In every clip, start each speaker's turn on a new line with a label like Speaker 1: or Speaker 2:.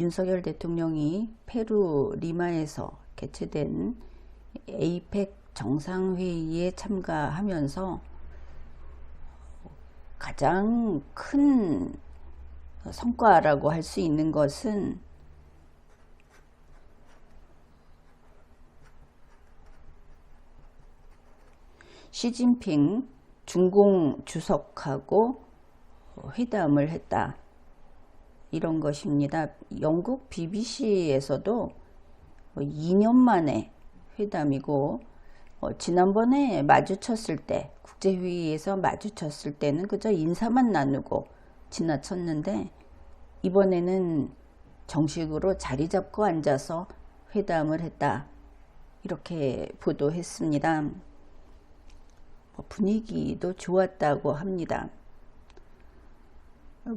Speaker 1: 윤석열 대통령이 페루 리마에서 개최된 에이펙 정상회의에 참가하면서 가장 큰 성과라고 할 수 있는 것은 시진핑 중공 주석하고 회담을 했다, 이런 것입니다. 영국 BBC에서도 2년 만에 회담이고, 지난번에 마주쳤을 때, 국제회의에서 마주쳤을 때는 그저 인사만 나누고 지나쳤는데, 이번에는 정식으로 자리 잡고 앉아서 회담을 했다, 이렇게 보도했습니다. 분위기도 좋았다고 합니다.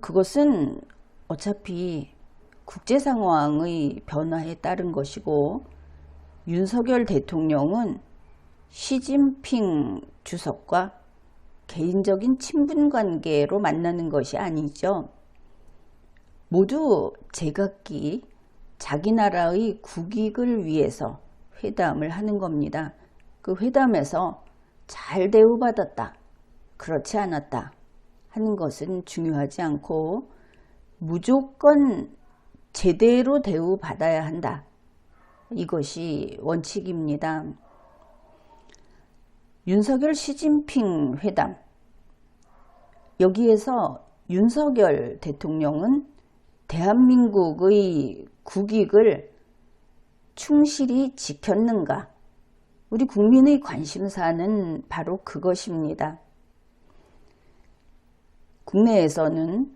Speaker 1: 그것은 어차피 국제 상황의 변화에 따른 것이고, 윤석열 대통령은 시진핑 주석과 개인적인 친분 관계로 만나는 것이 아니죠. 모두 제각기 자기 나라의 국익을 위해서 회담을 하는 겁니다. 그 회담에서 잘 대우받았다, 그렇지 않았다 하는 것은 중요하지 않고, 무조건 제대로 대우받아야 한다, 이것이 원칙입니다. 윤석열 시진핑 회담, 여기에서 윤석열 대통령은 대한민국의 국익을 충실히 지켰는가, 우리 국민의 관심사는 바로 그것입니다. 국내에서는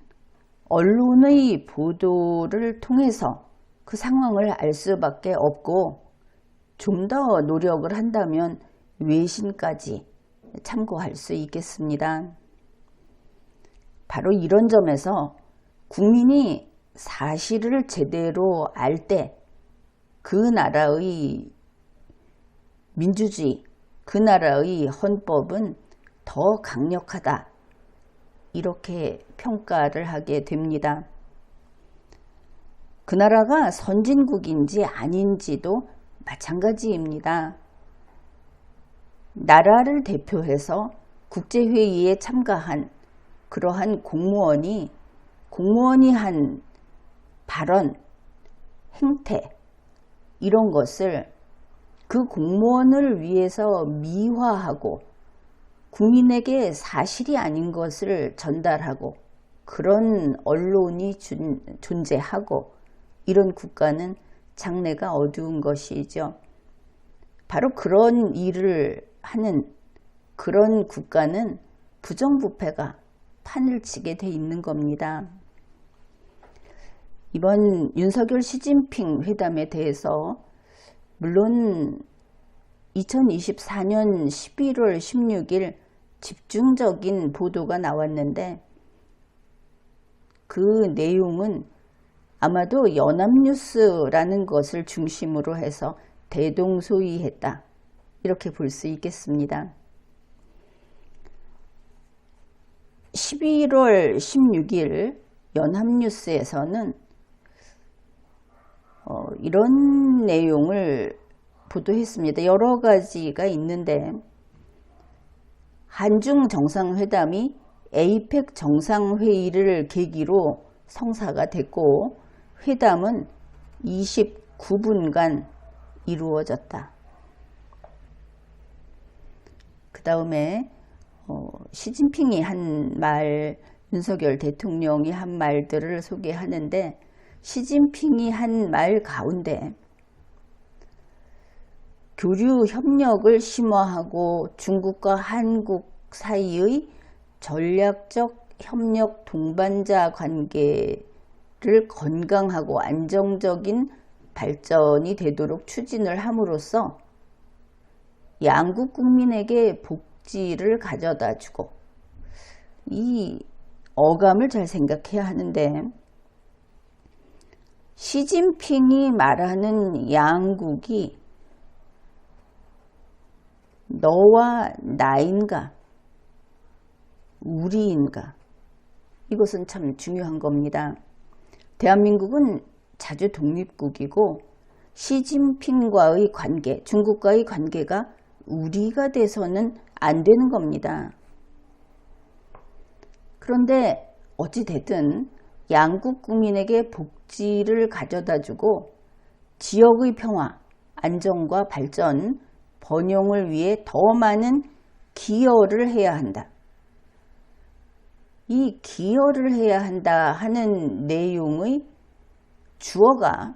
Speaker 1: 언론의 보도를 통해서 그 상황을 알 수밖에 없고, 좀 더 노력을 한다면 외신까지 참고할 수 있겠습니다. 바로 이런 점에서 국민이 사실을 제대로 알 때 그 나라의 민주주의, 그 나라의 헌법은 더 강력하다, 이렇게 평가를 하게 됩니다. 그 나라가 선진국인지 아닌지도 마찬가지입니다. 나라를 대표해서 국제회의에 참가한 그러한 공무원이 한 발언, 행태, 이런 것을 그 공무원을 위해서 미화하고 국민에게 사실이 아닌 것을 전달하고, 그런 언론이 존재하고, 이런 국가는 장래가 어두운 것이죠. 바로 그런 일을 하는 그런 국가는 부정부패가 판을 치게 돼 있는 겁니다. 이번 윤석열 시진핑 회담에 대해서 물론 2024년 11월 16일 집중적인 보도가 나왔는데, 그 내용은 아마도 연합뉴스라는 것을 중심으로 해서 대동소이했다, 이렇게 볼 수 있겠습니다. 11월 16일 연합뉴스에서는 이런 내용을 보도했습니다. 여러 가지가 있는데, 한중 정상회담이 에이펙 정상회의를 계기로 성사가 됐고, 회담은 29분간 이루어졌다. 그 다음에 시진핑이 한 말, 윤석열 대통령이 한 말들을 소개하는데, 시진핑이 한 말 가운데 교류 협력을 심화하고 중국과 한국 사이의 전략적 협력 동반자 관계를 건강하고 안정적인 발전이 되도록 추진을 함으로써 양국 국민에게 복지를 가져다 주고, 이 어감을 잘 생각해야 하는데, 시진핑이 말하는 양국이 너와 나인가 우리인가, 이것은 참 중요한 겁니다. 대한민국은 자주 독립국이고 시진핑과의 관계, 중국과의 관계가 우리가 돼서는 안 되는 겁니다. 그런데 어찌됐든 양국 국민에게 복지를 가져다주고 지역의 평화, 안정과 발전, 번영을 위해 더 많은 기여를 해야 한다. 이 기여를 해야 한다 하는 내용의 주어가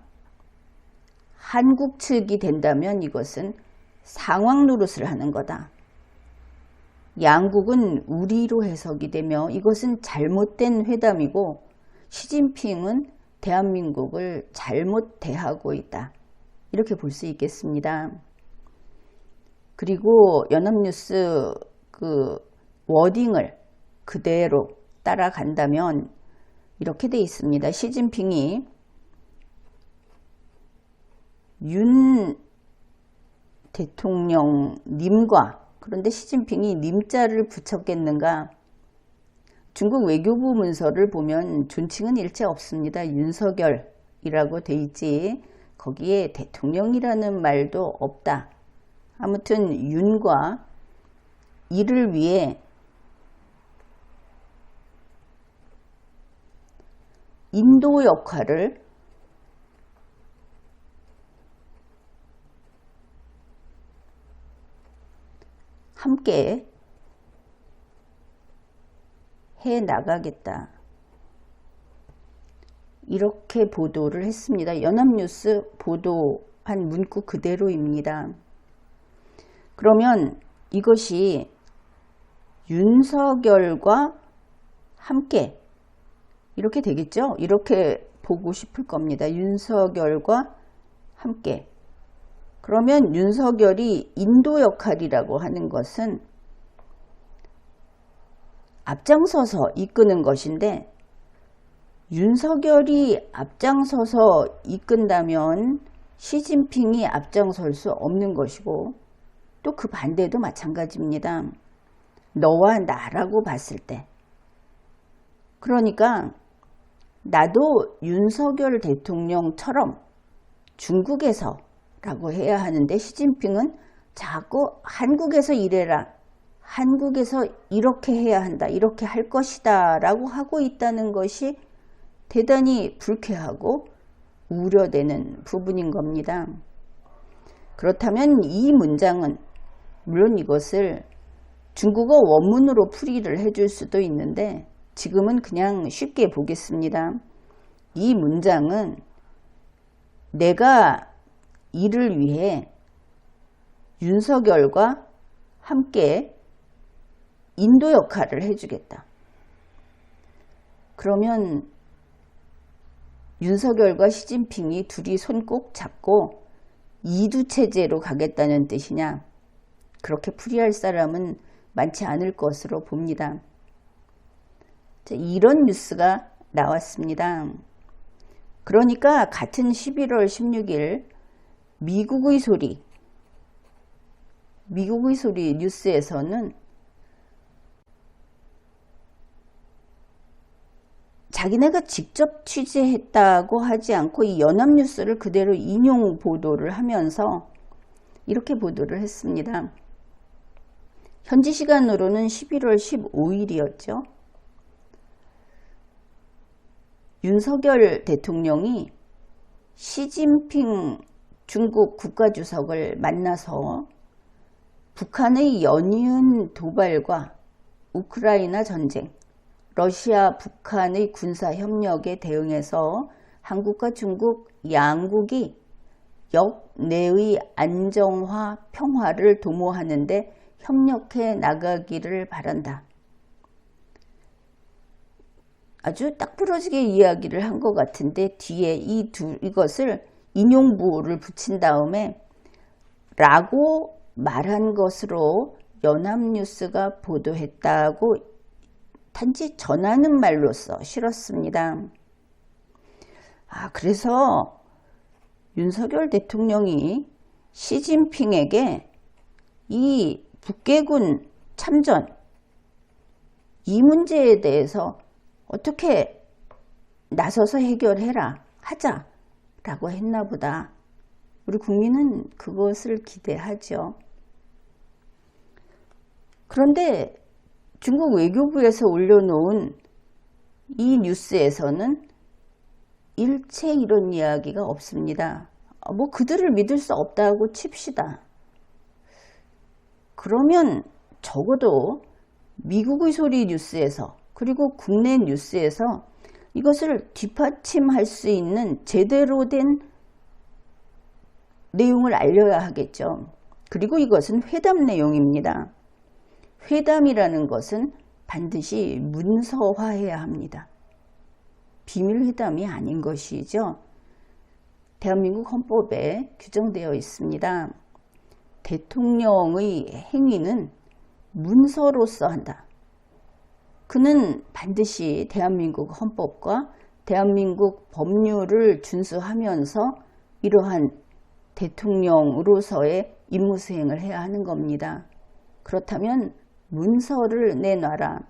Speaker 1: 한국 측이 된다면 이것은 상황 노릇을 하는 거다. 양국은 우리로 해석이 되며 이것은 잘못된 회담이고 시진핑은 대한민국을 잘못 대하고 있다. 이렇게 볼 수 있겠습니다. 그리고 연합뉴스 그 워딩을 그대로 따라간다면 이렇게 돼 있습니다. 시진핑이 윤 대통령님과, 그런데 시진핑이 님자를 붙였겠는가? 중국 외교부 문서를 보면 존칭은 일체 없습니다. 윤석열이라고 돼 있지 거기에 대통령이라는 말도 없다. 아무튼 윤과 이를 위해 인도 역할을 함께 해 나가겠다. 이렇게 보도를 했습니다. 연합뉴스 보도한 문구 그대로입니다. 그러면 이것이 윤석열과 함께 이렇게 되겠죠? 이렇게 보고 싶을 겁니다. 윤석열과 함께. 그러면 윤석열이 인도 역할이라고 하는 것은 앞장서서 이끄는 것인데 윤석열이 앞장서서 이끈다면 시진핑이 앞장설 수 없는 것이고 또 그 반대도 마찬가지입니다. 너와 나라고 봤을 때. 그러니까 나도 윤석열 대통령처럼 중국에서 라고 해야 하는데 시진핑은 자꾸 한국에서 이래라, 한국에서 이렇게 해야 한다, 이렇게 할 것이다 라고 하고 있다는 것이 대단히 불쾌하고 우려되는 부분인 겁니다. 그렇다면 이 문장은 물론 이것을 중국어 원문으로 풀이를 해줄 수도 있는데 지금은 그냥 쉽게 보겠습니다. 이 문장은 내가 이를 위해 윤석열과 함께 인도 역할을 해주겠다. 그러면 윤석열과 시진핑이 둘이 손 꼭 잡고 이두체제로 가겠다는 뜻이냐? 그렇게 풀이할 사람은 많지 않을 것으로 봅니다. 이런 뉴스가 나왔습니다. 그러니까 같은 11월 16일 미국의 소리 뉴스에서는 자기네가 직접 취재했다고 하지 않고 이 연합뉴스를 그대로 인용 보도를 하면서 이렇게 보도를 했습니다. 현지 시간으로는 11월 15일이었죠. 윤석열 대통령이 시진핑 중국 국가주석을 만나서 북한의 연이은 도발과 우크라이나 전쟁, 러시아 북한의 군사협력에 대응해서 한국과 중국 양국이 역내의 안정화, 평화를 도모하는 데 협력해 나가기를 바란다. 아주 딱 부러지게 이야기를 한 것 같은데 뒤에 이것을 인용부호를 붙인 다음에 라고 말한 것으로 연합뉴스가 보도했다고 단지 전하는 말로써 실었습니다. 그래서 윤석열 대통령이 시진핑에게 이 북계군 참전 이 문제에 대해서 어떻게 나서서 해결해라 하자 라고 했나 보다. 우리 국민은 그것을 기대하죠. 그런데 중국 외교부에서 올려놓은 이 뉴스에서는 일체 이런 이야기가 없습니다. 뭐 그들을 믿을 수 없다고 칩시다. 그러면 적어도 미국의 소리 뉴스에서 그리고 국내 뉴스에서 이것을 뒷받침할 수 있는 제대로 된 내용을 알려야 하겠죠. 그리고 이것은 회담 내용입니다. 회담이라는 것은 반드시 문서화해야 합니다. 비밀회담이 아닌 것이죠. 대한민국 헌법에 규정되어 있습니다. 대통령의 행위는 문서로서 한다. 그는 반드시 대한민국 헌법과 대한민국 법률을 준수하면서 이러한 대통령으로서의 임무 수행을 해야 하는 겁니다. 그렇다면 문서를 내놔라.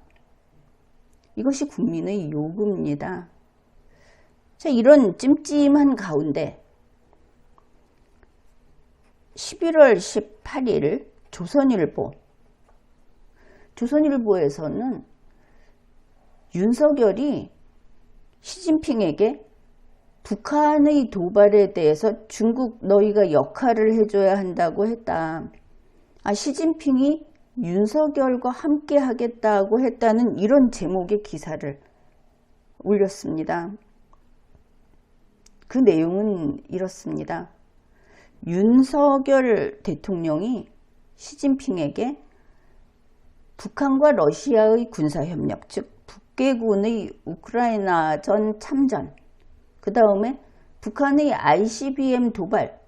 Speaker 1: 이것이 국민의 요구입니다. 자, 이런 찜찜한 가운데 11월 18일 조선일보에서는 윤석열이 시진핑에게 북한의 도발에 대해서 중국 너희가 역할을 해줘야 한다고 했다. 시진핑이 윤석열과 함께 하겠다고 했다는 이런 제목의 기사를 올렸습니다. 그 내용은 이렇습니다. 윤석열 대통령이 시진핑에게 북한과 러시아의 군사협력, 즉 북괴군의 우크라이나전 참전, 그 다음에 북한의 ICBM 도발,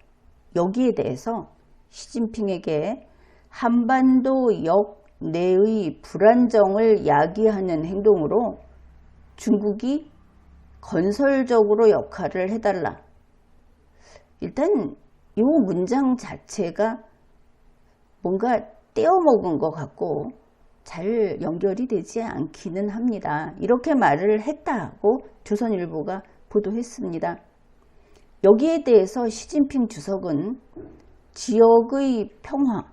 Speaker 1: 여기에 대해서 시진핑에게 한반도 역 내의 불안정을 야기하는 행동으로 중국이 건설적으로 역할을 해달라. 일단 이 문장 자체가 뭔가 떼어먹은 것 같고 잘 연결이 되지 않기는 합니다. 이렇게 말을 했다고 조선일보가 보도했습니다. 여기에 대해서 시진핑 주석은 지역의 평화,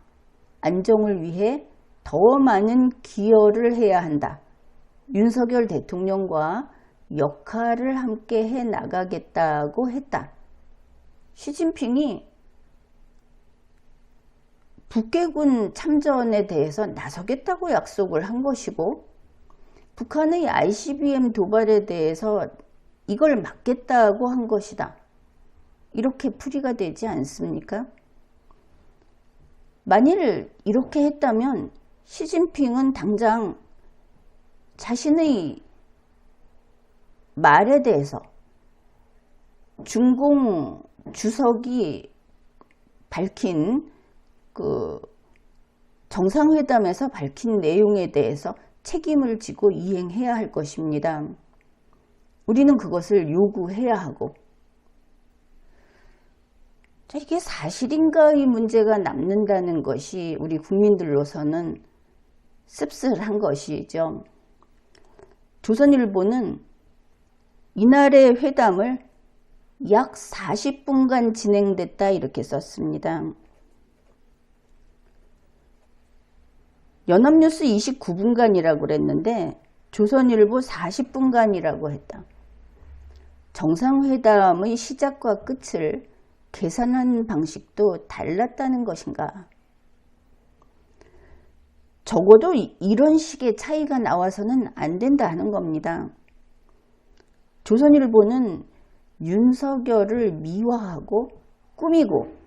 Speaker 1: 안정을 위해 더 많은 기여를 해야 한다. 윤석열 대통령과 역할을 함께 해 나가겠다고 했다. 시진핑이 북괴군 참전에 대해서 나서겠다고 약속을 한 것이고 북한의 ICBM 도발에 대해서 이걸 막겠다고 한 것이다. 이렇게 풀이가 되지 않습니까? 만일 이렇게 했다면 시진핑은 당장 자신의 말에 대해서 중공 주석이 밝힌 그 정상회담에서 밝힌 내용에 대해서 책임을 지고 이행해야 할 것입니다. 우리는 그것을 요구해야 하고, 이게 사실인가의 문제가 남는다는 것이 우리 국민들로서는 씁쓸한 것이죠. 조선일보는 이날의 회담을 약 40분간 진행됐다 이렇게 썼습니다. 연합뉴스 29분간이라고 그랬는데 조선일보 40분간이라고 했다. 정상회담의 시작과 끝을 계산한 방식도 달랐다는 것인가? 적어도 이런 식의 차이가 나와서는 안 된다는 겁니다. 조선일보는 윤석열을 미화하고 꾸미고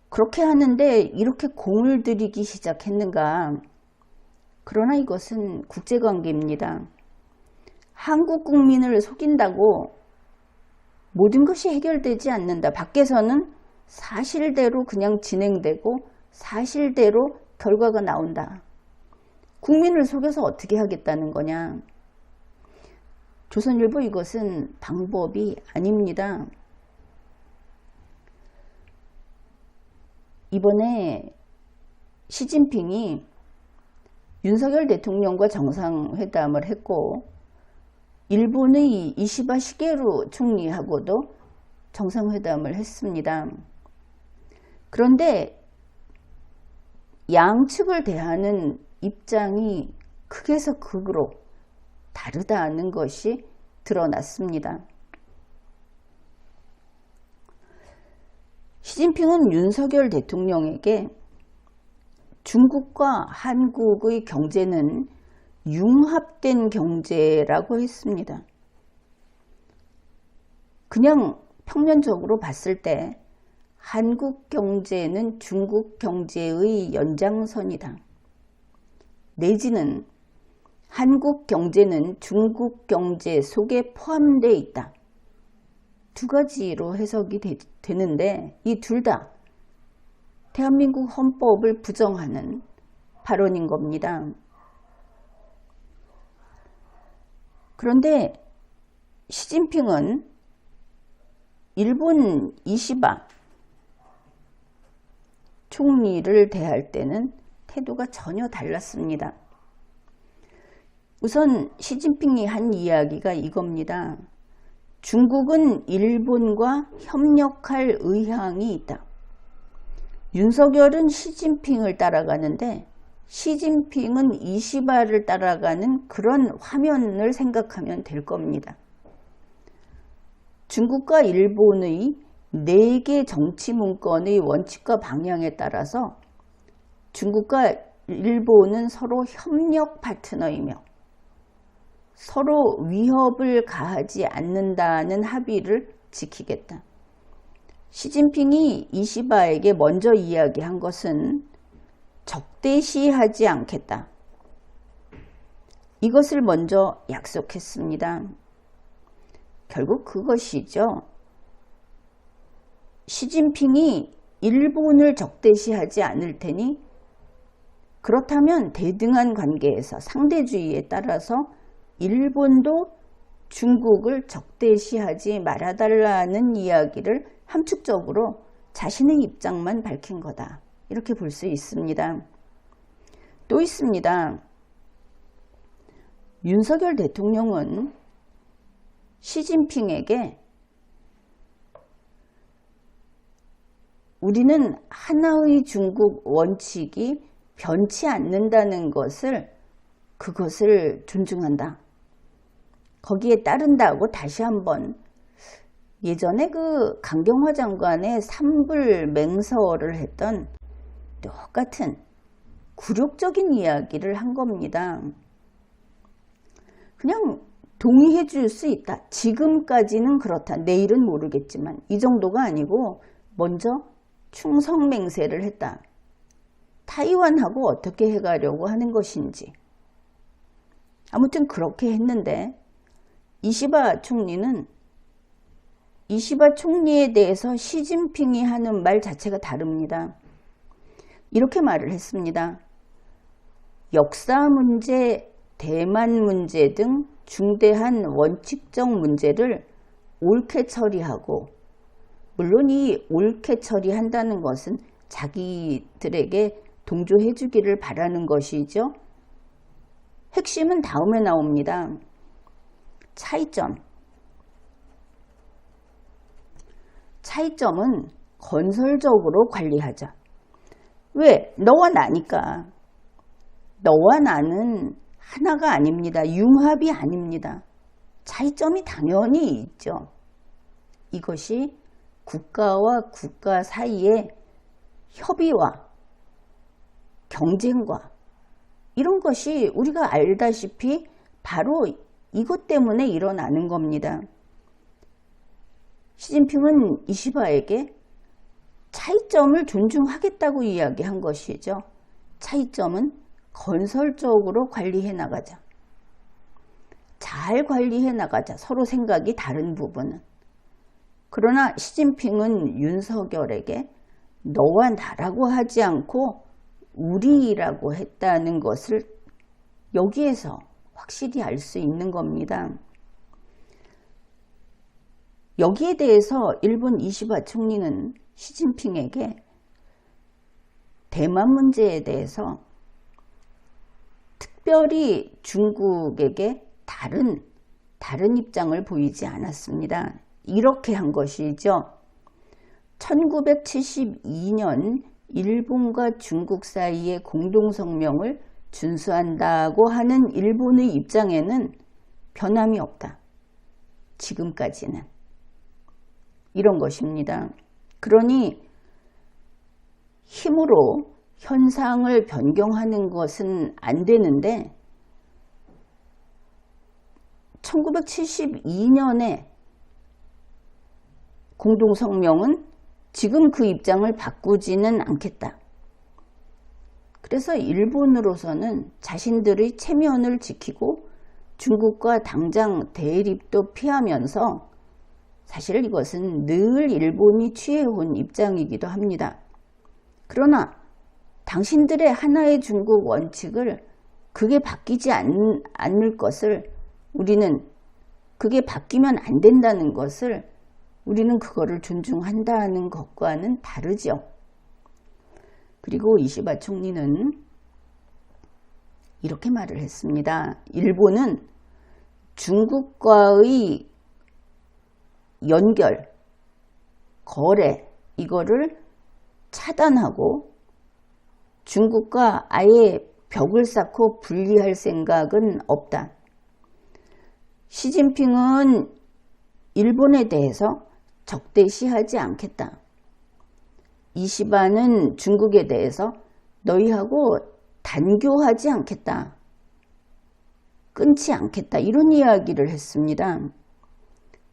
Speaker 1: 그렇게 하는데 이렇게 공을 들이기 시작했는가? 그러나 이것은 국제관계입니다. 한국 국민을 속인다고 모든 것이 해결되지 않는다. 밖에서는 사실대로 그냥 진행되고 사실대로 결과가 나온다. 국민을 속여서 어떻게 하겠다는 거냐? 조선일보 이것은 방법이 아닙니다. 이번에 시진핑이 윤석열 대통령과 정상회담을 했고 일본의 이시바 시게루 총리하고도 정상회담을 했습니다. 그런데 양측을 대하는 입장이 극에서 극으로 다르다는 것이 드러났습니다. 시진핑은 윤석열 대통령에게 중국과 한국의 경제는 융합된 경제라고 했습니다. 그냥 평면적으로 봤을 때 한국 경제는 중국 경제의 연장선이다. 내지는 한국 경제는 중국 경제 속에 포함되어 있다. 두 가지로 해석이 되는데 이 둘 다 대한민국 헌법을 부정하는 발언인 겁니다. 그런데 시진핑은 일본 이시바 총리를 대할 때는 태도가 전혀 달랐습니다. 우선 시진핑이 한 이야기가 이겁니다. 중국은 일본과 협력할 의향이 있다. 윤석열은 시진핑을 따라가는데 시진핑은 이시바를 따라가는 그런 화면을 생각하면 될 겁니다. 중국과 일본의 4개 정치 문건의 원칙과 방향에 따라서 중국과 일본은 서로 협력 파트너이며 서로 위협을 가하지 않는다는 합의를 지키겠다. 시진핑이 이시바에게 먼저 이야기한 것은 적대시하지 않겠다. 이것을 먼저 약속했습니다. 결국 그것이죠. 시진핑이 일본을 적대시하지 않을 테니 그렇다면 대등한 관계에서 상대주의에 따라서 일본도 중국을 적대시하지 말아달라는 이야기를 함축적으로 자신의 입장만 밝힌 거다. 이렇게 볼 수 있습니다. 또 있습니다. 윤석열 대통령은 시진핑에게 우리는 하나의 중국 원칙이 변치 않는다는 그것을 존중한다. 거기에 따른다고 다시 한번 예전에 그 강경화 장관의 산불맹서를 했던 똑같은 굴욕적인 이야기를 한 겁니다. 그냥 동의해 줄 수 있다. 지금까지는 그렇다. 내일은 모르겠지만 이 정도가 아니고 먼저 충성맹세를 했다. 타이완하고 어떻게 해가려고 하는 것인지. 아무튼 그렇게 했는데 이시바 총리는 이시바 총리에 대해서 시진핑이 하는 말 자체가 다릅니다. 이렇게 말을 했습니다. 역사 문제, 대만 문제 등 중대한 원칙적 문제를 옳게 처리하고, 물론 이 옳게 처리한다는 것은 자기들에게 동조해 주기를 바라는 것이죠. 핵심은 다음에 나옵니다. 차이점은 건설적으로 관리하자. 왜? 너와 나니까. 너와 나는 하나가 아닙니다. 융합이 아닙니다. 차이점이 당연히 있죠. 이것이 국가와 국가 사이의 협의와 경쟁과 이런 것이 우리가 알다시피 바로 이것 때문에 일어나는 겁니다. 시진핑은 이시바에게 차이점을 존중하겠다고 이야기한 것이죠. 차이점은 건설적으로 관리해 나가자. 잘 관리해 나가자. 서로 생각이 다른 부분은. 그러나 시진핑은 윤석열에게 너와 나라고 하지 않고 우리라고 했다는 것을 여기에서 확실히 알 수 있는 겁니다. 여기에 대해서 일본 이시바 총리는 시진핑에게 대만 문제에 대해서 특별히 중국에게 다른 입장을 보이지 않았습니다. 이렇게 한 것이죠. 1972년 일본과 중국 사이의 공동성명을 준수한다고 하는 일본의 입장에는 변함이 없다. 지금까지는. 이런 것입니다. 그러니 힘으로 현상을 변경하는 것은 안 되는데 1972년에 공동성명은 지금 그 입장을 바꾸지는 않겠다. 그래서 일본으로서는 자신들의 체면을 지키고 중국과 당장 대립도 피하면서 사실 이것은 늘 일본이 취해온 입장이기도 합니다. 그러나 당신들의 하나의 중국 원칙을 그게 바뀌지 않을 것을 우리는 그게 바뀌면 안 된다는 것을 우리는 그거를 존중한다는 것과는 다르죠. 그리고 이시바 총리는 이렇게 말을 했습니다. 일본은 중국과의 연결, 거래 이거를 차단하고 중국과 아예 벽을 쌓고 분리할 생각은 없다. 시진핑은 일본에 대해서 적대시하지 않겠다. 이시바는 중국에 대해서 너희하고 단교하지 않겠다. 끊지 않겠다. 이런 이야기를 했습니다.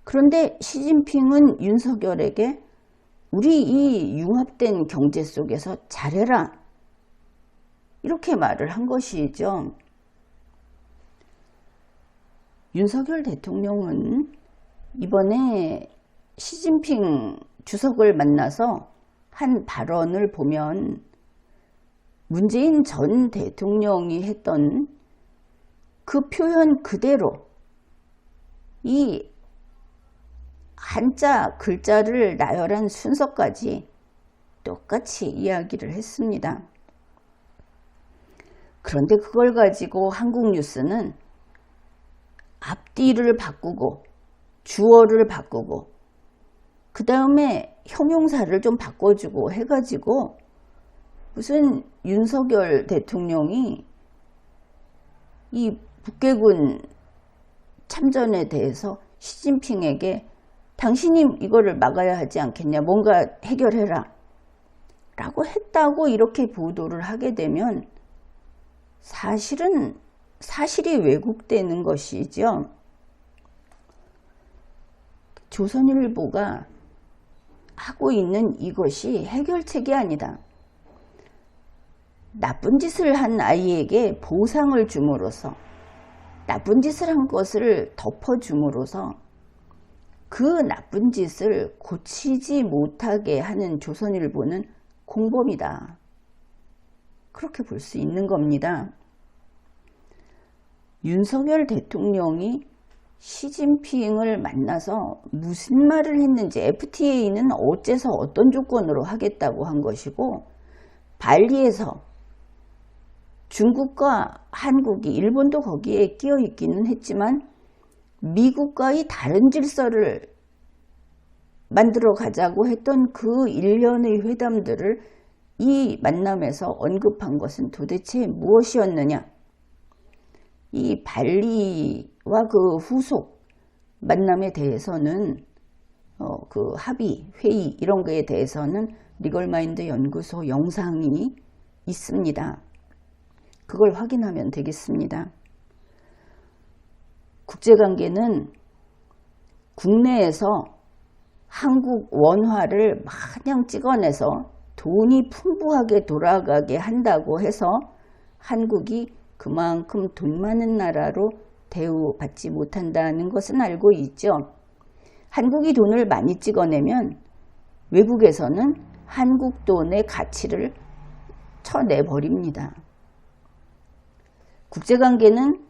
Speaker 1: 그런데 시진핑은 윤석열에게 우리 이 융합된 경제 속에서 잘해라. 이렇게 말을 한 것이죠. 윤석열 대통령은 이번에 시진핑 주석을 만나서 한 발언을 보면 문재인 전 대통령이 했던 그 표현 그대로 이 한자 글자를 나열한 순서까지 똑같이 이야기를 했습니다. 그런데 그걸 가지고 한국 뉴스는 앞뒤를 바꾸고 주어를 바꾸고 그 다음에 형용사를 좀 바꿔주고 해가지고 무슨 윤석열 대통령이 이 북괴군 참전에 대해서 시진핑에게 당신이 이거를 막아야 하지 않겠냐, 뭔가 해결해라 라고 했다고 이렇게 보도를 하게 되면 사실은 사실이 왜곡되는 것이죠. 조선일보가 하고 있는 이것이 해결책이 아니다. 나쁜 짓을 한 아이에게 보상을 줌으로써 나쁜 짓을 한 것을 덮어줌으로써 그 나쁜 짓을 고치지 못하게 하는 조선일보는 공범이다. 그렇게 볼 수 있는 겁니다. 윤석열 대통령이 시진핑을 만나서 무슨 말을 했는지 FTA는 어째서 어떤 조건으로 하겠다고 한 것이고 발리에서 중국과 한국이 일본도 거기에 끼어 있기는 했지만 미국과의 다른 질서를 만들어 가자고 했던 그 일련의 회담들을 이 만남에서 언급한 것은 도대체 무엇이었느냐. 이 발리와 그 후속 만남에 대해서는 그 합의, 회의 이런 거에 대해서는 리걸마인드 연구소 영상이 있습니다. 그걸 확인하면 되겠습니다. 국제관계는 국내에서 한국 원화를 마냥 찍어내서 돈이 풍부하게 돌아가게 한다고 해서 한국이 그만큼 돈 많은 나라로 대우받지 못한다는 것은 알고 있죠. 한국이 돈을 많이 찍어내면 외국에서는 한국 돈의 가치를 쳐내버립니다. 국제관계는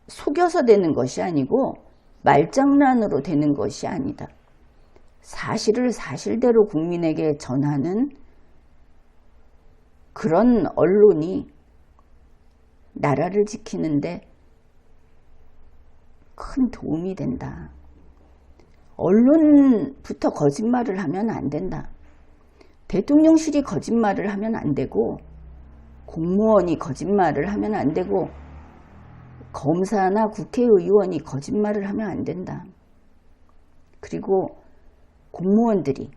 Speaker 1: 속여서 되는 것이 아니고 말장난으로 되는 것이 아니다. 사실을 사실대로 국민에게 전하는 그런 언론이 나라를 지키는데 큰 도움이 된다. 언론부터 거짓말을 하면 안 된다. 대통령실이 거짓말을 하면 안 되고 공무원이 거짓말을 하면 안 되고 검사나 국회의원이 거짓말을 하면 안 된다. 그리고 공무원들이,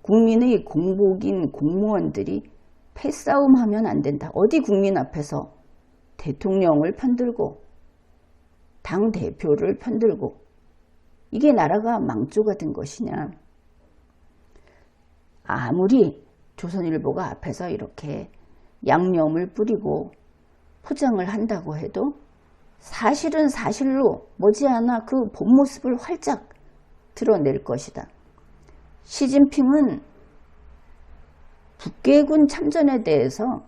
Speaker 1: 국민의 공복인 공무원들이 패싸움 하면 안 된다. 어디 국민 앞에서 대통령을 편들고 당대표를 편들고 이게 나라가 망조가 된 것이냐. 아무리 조선일보가 앞에서 이렇게 양념을 뿌리고 포장을 한다고 해도 사실은 사실로 머지않아 그 본 모습을 활짝 드러낼 것이다. 시진핑은 북괴군 참전에 대해서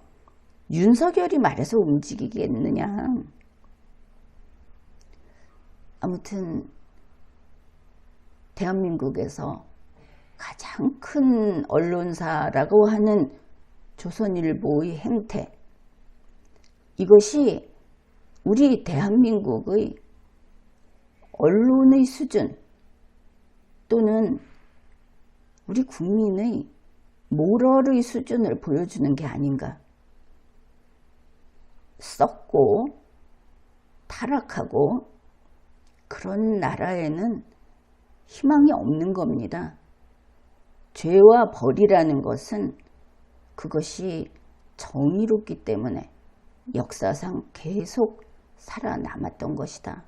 Speaker 1: 윤석열이 말해서 움직이겠느냐. 아무튼 대한민국에서 가장 큰 언론사라고 하는 조선일보의 행태, 이것이 우리 대한민국의 언론의 수준 또는 우리 국민의 모럴의 수준을 보여주는 게 아닌가. 썩고 타락하고 그런 나라에는 희망이 없는 겁니다. 죄와 벌이라는 것은 그것이 정의롭기 때문에 역사상 계속 살아남았던 것이다.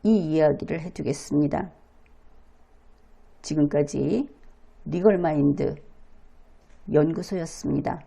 Speaker 1: 이 이야기를 해두겠습니다. 지금까지 리걸마인드 연구소였습니다.